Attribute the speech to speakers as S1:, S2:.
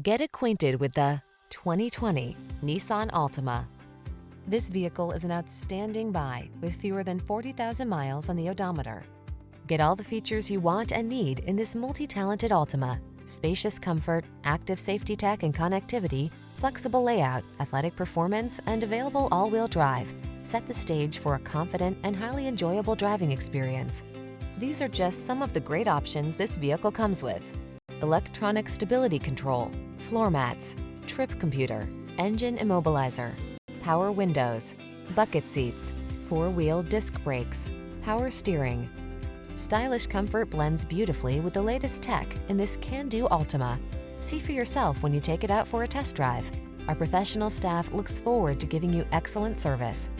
S1: Get acquainted with the 2020 Nissan Altima. This vehicle is an outstanding buy with fewer than 40,000 miles on the odometer. Get all the features you want and need in this multi-talented Altima. Spacious comfort, active safety tech and connectivity, flexible layout, athletic performance, and available all-wheel drive set the stage for a confident and highly enjoyable driving experience. These are just some of the great options this vehicle comes with: electronic stability control, floor mats, trip computer, engine immobilizer, power windows, bucket seats, four-wheel disc brakes, power steering. Stylish comfort blends beautifully with the latest tech in this can-do Altima. See for yourself when you take it out for a test drive. Our professional staff looks forward to giving you excellent service.